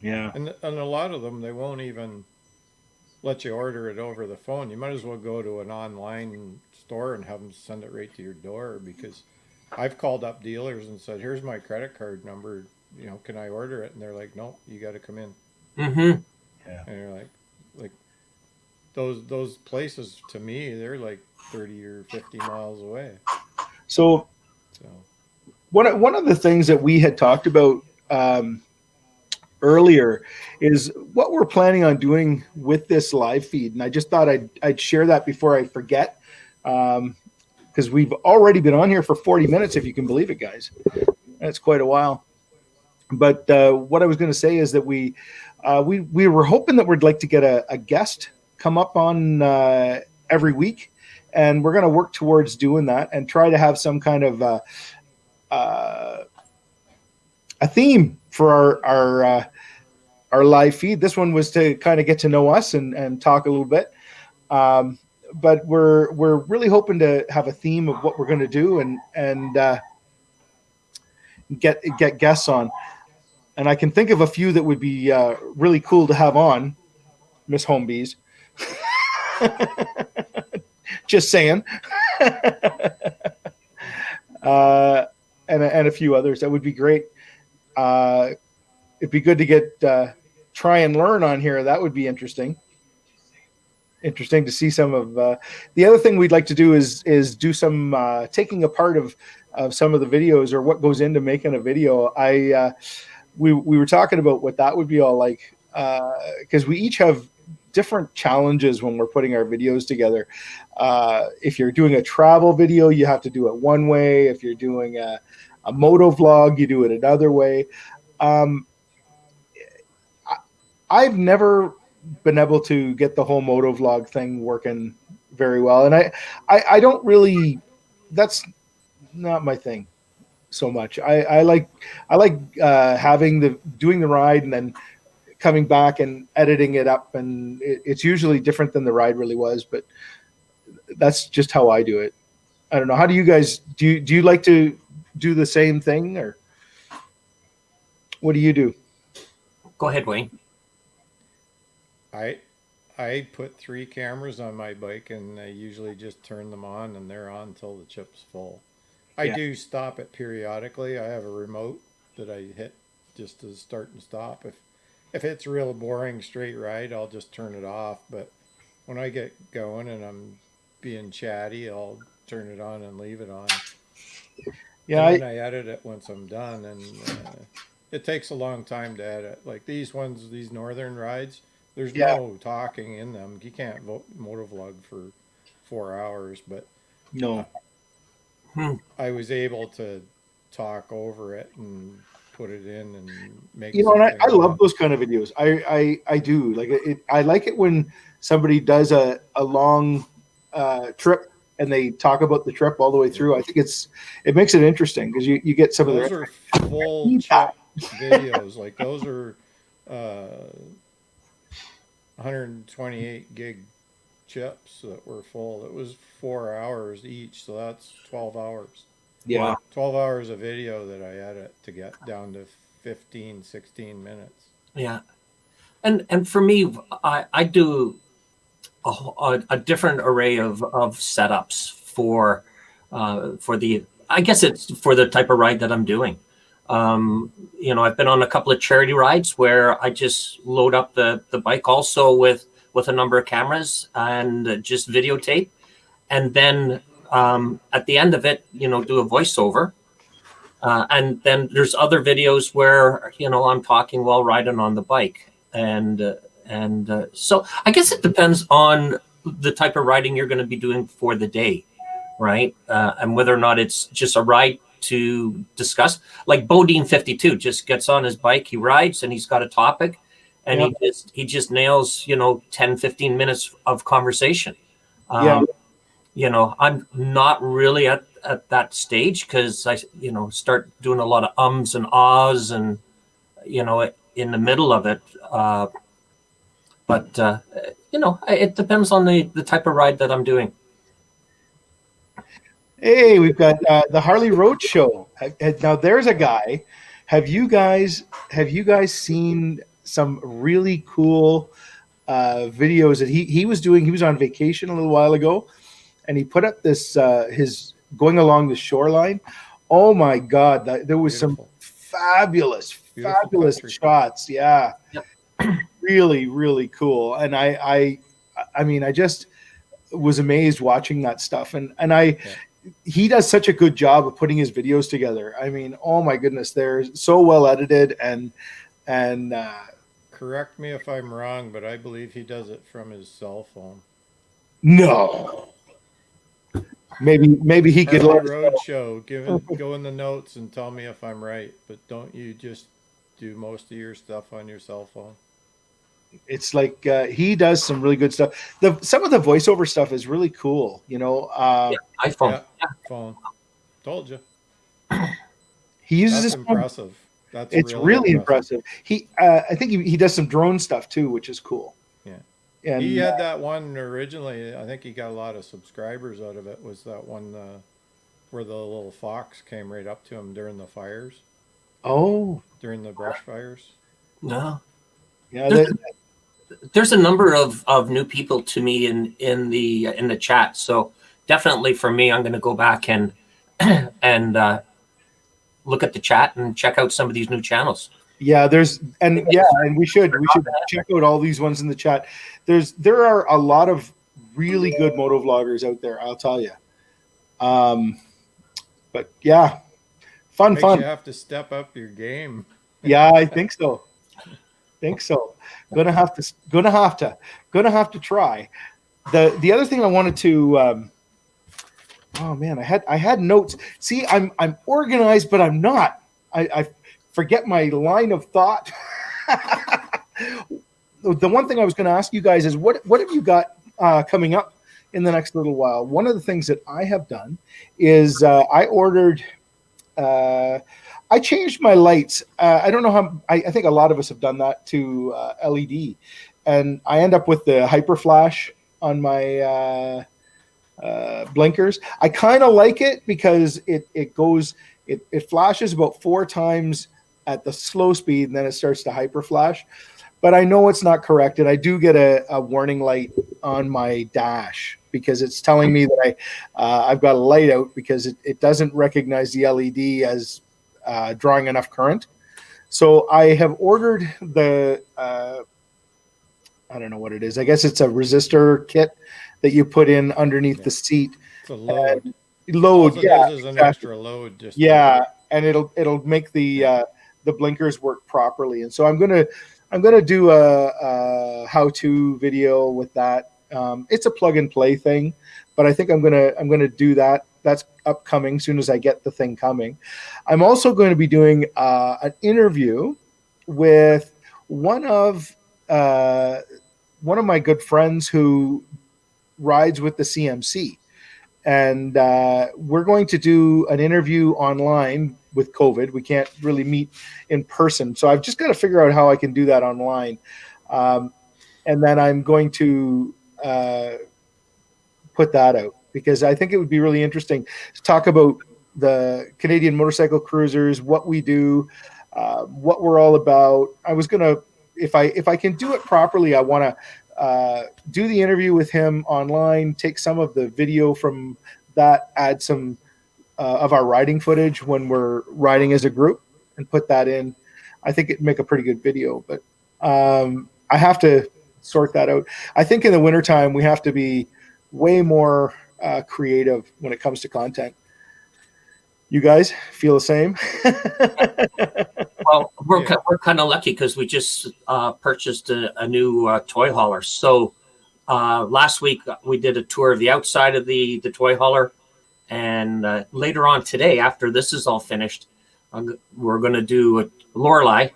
Yeah. And a lot of them, they won't even let you order it over the phone. You might as well go to an online store and have them send it right to your door, because I've called up dealers and said, here's my credit card number. Can I order it? And they're like, nope, you got to come in. mm-hmm. Yeah. And you're like those places, to me, they're like 30 or 50 miles away. So one of the things that we had talked about earlier is what we're planning on doing with this live feed, and I just thought I'd share that before I forget. because we've already been on here for 40 minutes, if you can believe it, guys. That's quite a while. But what I was going to say is that we were hoping that we'd like to get a guest come up on every week, and we're going to work towards doing that and try to have some kind of a theme for our live feed. This one was to kind of get to know us and talk a little bit. But we're really hoping to have a theme of what we're going to do and get guests on. And I can think of a few that would be really cool to have on, Miss Homebees. Just saying. And a few others. That would be great. It'd be good to get try and learn on here. That would be interesting. Interesting to see some of the other thing we'd like to do is do some taking apart of some of the videos or what goes into making a video. We were talking about what that would be all like, because we each have different challenges when we're putting our videos together. If you're doing a travel video, you have to do it one way. If you're doing a moto vlog, you do it another way. I've never been able to get the whole moto vlog thing working very well. And I don't really, that's not my thing so much. I like having doing the ride and then coming back and editing it up, and it's usually different than the ride really was, but that's just how I do it. I don't know. How do you guys do you like to do the same thing, or what do you do? Go ahead, Wayne. I put 3 cameras on my bike, and I usually just turn them on, and they're on until the chip's full. I do stop it periodically. I have a remote that I hit just to start and stop. If it's a real boring straight ride, I'll just turn it off. But when I get going and I'm being chatty, I'll turn it on and leave it on. Yeah, and then I edit it once I'm done, and it takes a long time to edit. Like these northern rides, there's no talking in them. You can't motovlog for 4 hours, but no. I was able to talk over it and put it in and make. You know, and I love those kind of videos. I do like it. I like it when somebody does a long trip and they talk about the trip all the way through. I think it makes it interesting because you get some those of are full chip videos. Like those are 128 gig chips that were full. It was 4 hours each, so that's 12 hours. Yeah. Wow. 12 hours of video that I edit to get down to 15, 16 minutes. Yeah. And for me, I do a different array of setups for the, I guess it's for the type of ride that I'm doing. You know, I've been on a couple of charity rides where I just load up the bike also with a number of cameras and just videotape. And then at the end of it, you know, do a voiceover. And then there's other videos where, you know, I'm talking while riding on the bike. And so I guess it depends on the type of riding you're going to be doing for the day, right? And whether or not it's just a ride to discuss. Like Bodine 52 just gets on his bike, he rides, and he's got a topic, and he just nails, you know, 10, 15 minutes of conversation. You know, I'm not really at that stage because I, you know, start doing a lot of ums and ahs and, you know, in the middle of it. But you know, it depends on the type of ride that I'm doing. Hey, we've got the Harley Road Show. Now there's a guy. Have you guys seen some really cool videos that he was doing? He was on vacation a little while ago, and he put up this his going along the shoreline. Oh my God, there was beautiful. Some fabulous shots. Yeah, really, really cool. And I mean, I just was amazed watching that stuff. And he does such a good job of putting his videos together. I mean, oh my goodness, they're so well edited and correct me if I'm wrong, but I believe he does it from his cell phone. No. maybe he could Harley let us Road know. Show. Go in the notes and tell me if I'm right. But don't you just do most of your stuff on your cell phone? It's like he does some really good stuff. Some of the voiceover stuff is really cool. Yeah, iPhone. Yeah, phone. Told you. He uses That's his phone. impressive. That's It's really really impressive. impressive. I think he does some drone stuff too, which is cool. Yeah. He And had that one originally. I think he got a lot of subscribers out of it. Was that one where the little fox came right up to him during the fires, oh during the brush fires? No. yeah, There's a number of new people to me in the chat. So definitely for me, I'm going to go back and and look at the chat and check out some of these new channels. yeah. And we should check out all these ones in the chat. There are a lot of really good moto vloggers out there. I'll tell you. But yeah, Makes fun. you have to step up your game. Yeah, I think so. Gonna have to try. The other thing I wanted to oh man, I had notes. See, I'm organized, but I'm not. I forget my line of thought. The one thing I was going to ask you guys is what have you got coming up in the next little while? One of the things that I have done is I ordered. I changed my lights. I don't know how. I think a lot of us have done that to LED, and I end up with the hyper flash on my blinkers. I kind of like it because it flashes about 4 times at the slow speed, and then it starts to hyper flash. But I know it's not correct, and I do get a warning light on my dash because it's telling me that I've got a light out because it doesn't recognize the LED as drawing enough current. So I have ordered the I don't know what it is. I guess it's a resistor kit that you put in underneath the seat. It's a load. Load, All it yeah, is an extra load. Just and it'll make the blinkers work properly. And so I'm gonna do a how-to video with that. It's a plug and play thing, but I think I'm gonna do that. That's upcoming soon as I get the thing coming. I'm also going to be doing an interview with one of my good friends who rides with the CMC, and we're going to do an interview online. With COVID, we can't really meet in person, so I've just got to figure out how I can do that online, and then I'm going to put that out because I think it would be really interesting to talk about the Canadian motorcycle cruisers, what we do, what we're all about. I was gonna, if I can do it properly, I want to do the interview with him online, take some of the video from that, add some of our riding footage when we're riding as a group, and put that in. I think it'd make a pretty good video, but I have to sort that out. I think in the wintertime we have to be way more creative when it comes to content. You guys feel the same? Well, we're kind of lucky because we just purchased a new toy hauler. So last week we did a tour of the outside of the toy hauler, and later on today, after this is all finished, we're going to do Lorelei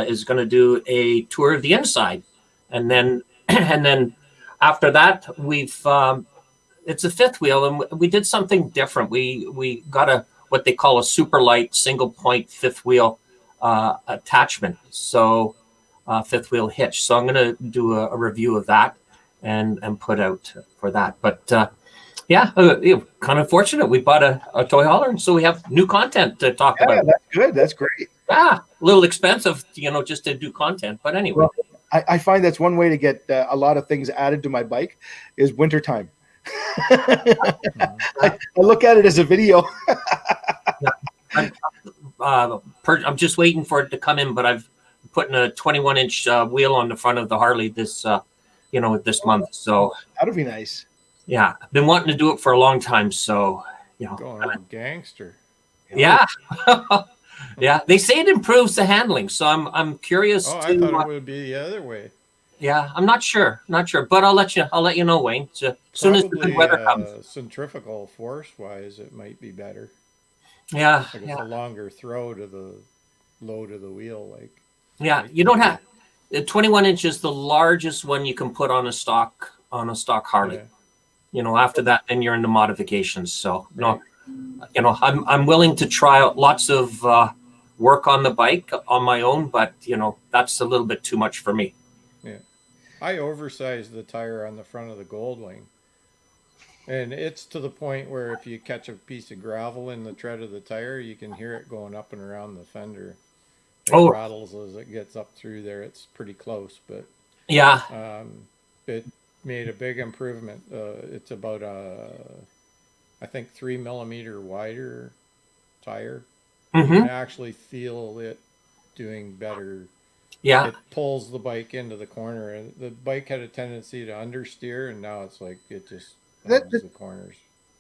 is going to do a tour of the inside, and then after that we've it's a fifth wheel, and we did something different. We got what they call a super light single point fifth wheel attachment, so fifth wheel hitch. So I'm going to do a review of that and put out for that. But yeah, kind of fortunate. We bought a toy hauler, and so we have new content to talk about. That's good. That's great. Yeah, a little expensive, just to do content. But anyway. Well, I find that's one way to get a lot of things added to my bike is wintertime. I look at it as a video. I'm just waiting for it to come in, but I've putting a 21-inch wheel on the front of the Harley this month. So that'll be nice. Yeah, I've been wanting to do it for a long time. So going on gangster. Yeah. Yeah, they say it improves the handling, so I'm curious. I thought it would be the other way. Yeah, I'm not sure. Not sure, but I'll let you know, Wayne. So, as soon as the good Probably weather comes. centrifugal force wise, it might be better. Yeah, Like it's yeah, a longer throw to the low to the wheel. Like yeah. might You keep don't you. have 21 inches, the largest one you can put on a stock Harley. Yeah. You know, after that, then you're into modifications. So no, Right. you know, I'm willing to try out lots of work on the bike on my own, but you know, that's a little bit too much for me. Yeah. I oversized the tire on the front of the Goldwing. And it's to the point where if you catch a piece of gravel in the tread of the tire, you can hear it going up and around the fender. It Oh, rattles as it gets up through there. It's pretty close, but yeah. it made a big improvement. It's about I think 3 millimeter wider tire. You can Mm-hmm. actually feel it doing better. Yeah. It pulls the bike into the corner. And the bike had a tendency to understeer, and now it's like it just That owns the corners.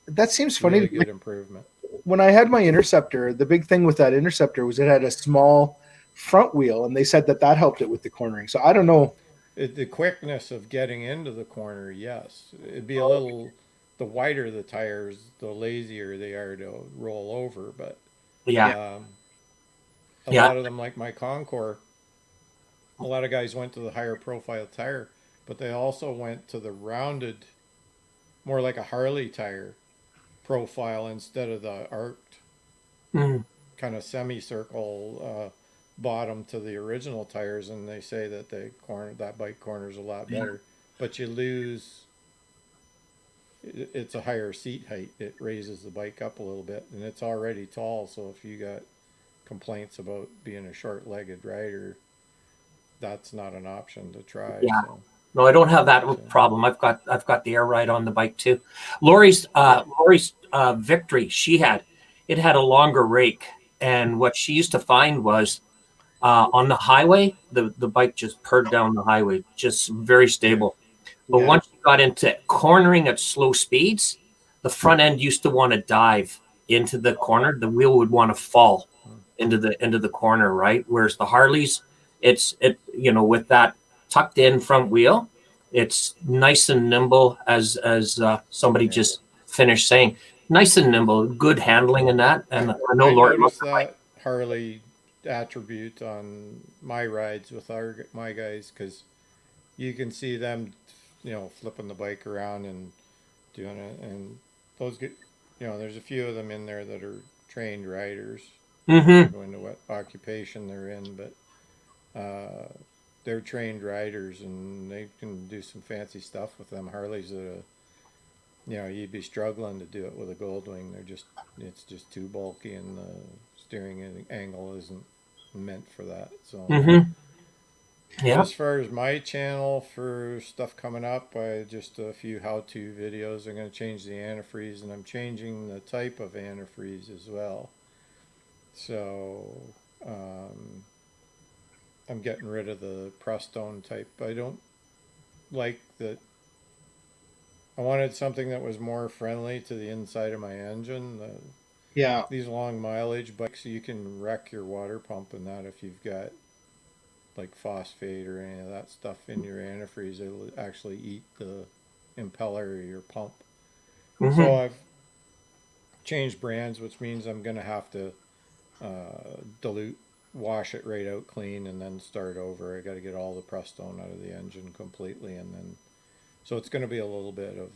that seems funny Really to me. good improvement. When I had my Interceptor, the big thing with that Interceptor was it had a small front wheel, and they said that helped it with the cornering. So I don't know. The quickness of getting into the corner, yes. It'd be a little, the wider the tires, the lazier they are to roll over. But Yeah. um, a Yeah. lot of them, like my Concours, a lot of guys went to the higher profile tire, but they also went to the rounded, more like a Harley tire profile instead of the arced Mm. kind of semicircle bottom to the original tires, and they say that that bike corner is a lot better, but you lose. It's a higher seat height. It raises the bike up a little bit, and it's already tall. So if you got complaints about being a short-legged rider, that's not an option to try. Yeah. So, No, I don't have that so problem. I've got the air ride on the bike too. yeah, Lori's Victory, it had a longer rake, and what she used to find was on the highway, the bike just purred down the highway, just very yeah, stable. But Yeah, once you got into cornering at slow speeds, the front end used to want to dive into the corner. The wheel would want to fall mm, into the corner, right? Whereas the Harleys, with that tucked in front wheel, it's nice and nimble, as somebody yeah. just finished saying, nice and nimble, good handling in that. And I I know I Lori loves noticed the bike. that Harley attribute on my rides with my guys because you can see them, flipping the bike around and doing it, and those get, there's a few of them in there that are trained riders. I Mm-hmm. won't go into what occupation they're in, but they're trained riders and they can do some fancy stuff with them Harleys that you'd be struggling to do it with a Goldwing. It's just too bulky, and the steering angle isn't meant for that. So Mm-hmm. Yeah. as far as my channel for stuff coming up, I just a few how-to videos. I'm going to change the antifreeze, and I'm changing the type of antifreeze as well. So um, I'm getting rid of the Prestone type. I don't like that. I wanted something that was more friendly to the inside of my engine. yeah. These long mileage bikes, you can wreck your water pump in that if you've got like phosphate or any of that stuff in your antifreeze. It'll actually eat the impeller or your pump. So Mm-hmm. I've changed brands, which means I'm going to have to dilute, wash it right out clean, and then start over. I got to get all the Prestone out of the engine completely, and then so it's going to be a little bit of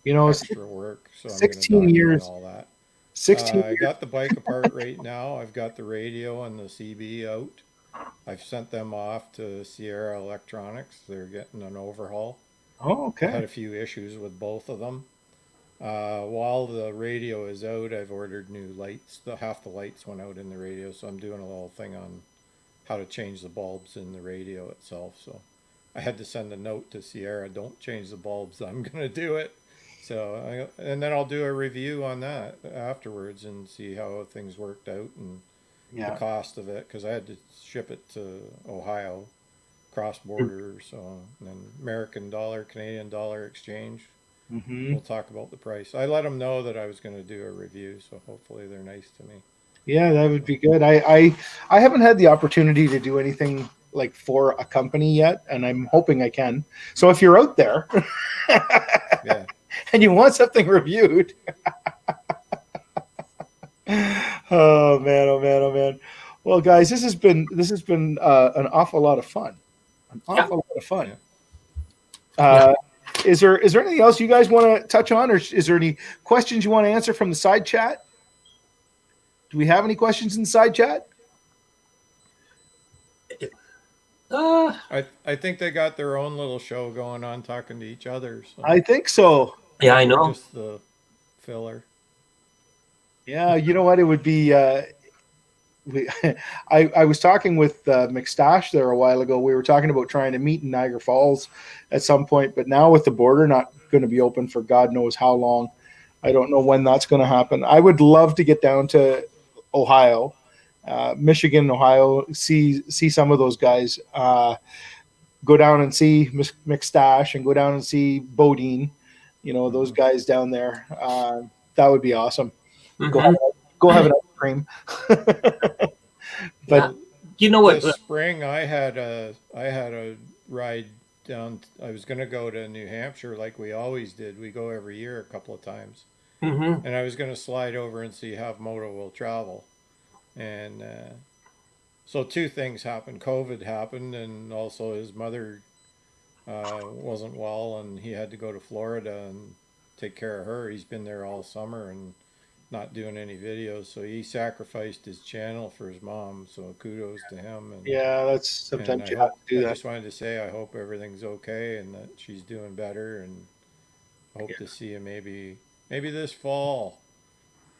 You know, extra work. So I'm going to 16 document years, all that. 16 I got the bike apart right now. I've got the radio and the CB out. I've sent them off to Sierra Electronics. They're getting an overhaul. Oh, I had okay. a few issues with both of them. While the radio is out, I've ordered new lights. Half the lights went out in the radio, so I'm doing a little thing on how to change the bulbs in the radio itself. So I had to send a note to Sierra, don't change the bulbs. I'm going to do it. And then I'll do a review on that afterwards and see how things worked out and the Yeah. cost of it, because I had to ship it to Ohio cross border. So, and then American dollar, Canadian dollar exchange. Hmm. We'll talk about the price. I let them know that I was going to do a review, so hopefully they're nice to me. Yeah, that would So, be good. I haven't had the opportunity to do anything like for a company yet, and I'm hoping I can. So if you're out there Yeah. and you want something reviewed, oh man, oh man, oh man. Well, guys, this has been an awful lot of fun. An Yeah. awful lot of fun. Yeah. Is there anything else you guys want to touch on, or is there any questions you want to answer from the side chat? Do we have any questions in the side chat? I think they got their own little show going on, talking to each other. So I think so. Yeah, I we're know. just the filler. Yeah, you know what? It would be. I was talking with McStash there a while ago. We were talking about trying to meet in Niagara Falls at some point, but now with the border not going to be open for God knows how long, I don't know when that's going to happen. I would love to get down to Ohio, Michigan, Ohio, see some of those guys. Go down and see McStash and go down and see Bodine. You know, those guys down there. That would be awesome. Mhm. Go have an ice cream. But Yeah. You know what? This spring, I had a ride down. I was going to go to New Hampshire like we always did. We go every year a couple of times, Mhm. and I was going to slide over and see how Moto will travel. And so two things happened. COVID happened, and also his mother wasn't well, and he had to go to Florida and take care of her. He's been there all summer and not doing any videos, so he sacrificed his channel for his mom. So kudos to him. And yeah, that's sometimes and you have to do I that. just wanted to say I hope everything's okay and that she's doing better, and hope to see you maybe this fall.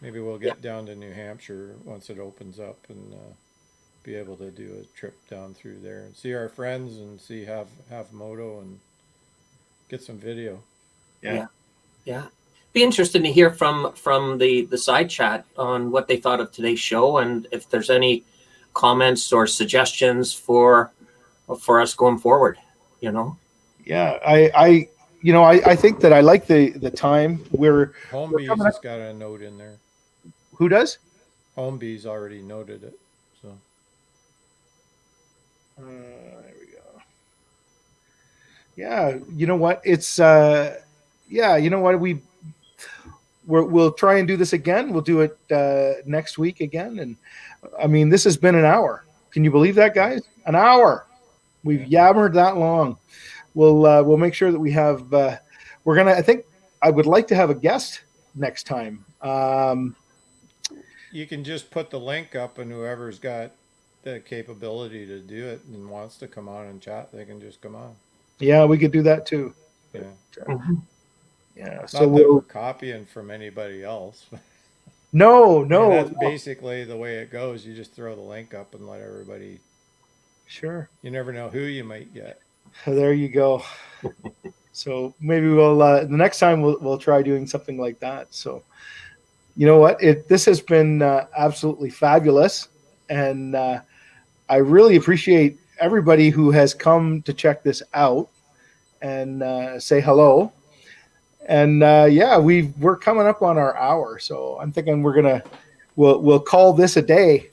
Maybe we'll get down to New Hampshire once it opens up and be able to do a trip down through there and see our friends and see have moto and get some video. Yeah. Yeah. Be interested to hear from the side chat on what they thought of today's show, and if there's any comments or suggestions for us going forward. You know. Yeah, I think that I like the time we're Homebees coming has up. got a note in there. Who does? Homebees already noted it. So There we go. Yeah, you know what? It's yeah, you know what? We'll try and do this again. We'll do it next week again. And I mean, this has been an hour. Can you believe that, guys? An hour. We've yammered that long. We'll make sure that we have. We're gonna. I think I would like to have a guest next time. you can just put the link up, and whoever's got the capability to do it and wants to come on and chat, they can just come on. Yeah, we could do that too. Yeah. Mhm. Yeah. Not So that we're copying from anybody else. no. I mean, that's basically the way it goes. You just throw the link up and let everybody. Sure. You never know who you might get. There you go. So maybe we'll the next time we'll try doing something like that. So you know what? This has been absolutely fabulous, and I really appreciate everybody who has come to check this out and say hello. And yeah, we're coming up on our hour, so I'm thinking we'll call this a day.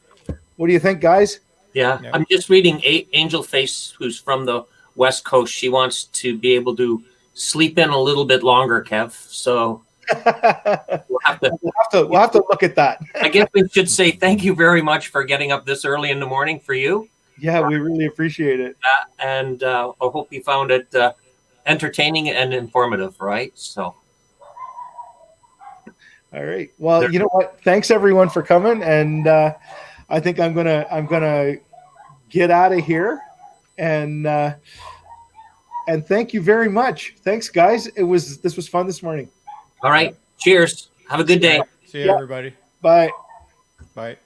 What do you think, guys? Yeah. Yeah. I'm just reading Angel Face, who's from the West Coast. She wants to be able to sleep in a little bit longer, Kev. So we'll have to look at that. I guess we should say thank you very much for getting up this early in the morning for you. Yeah, we really appreciate it. And I hope you found it entertaining and informative, right? So. All right. Well, you know what? Thanks everyone for coming, and I think I'm gonna get out of here, and thank you very much. Thanks, guys. This was fun this morning. All right. Cheers. Have a good day. See you, everybody. Bye. Bye.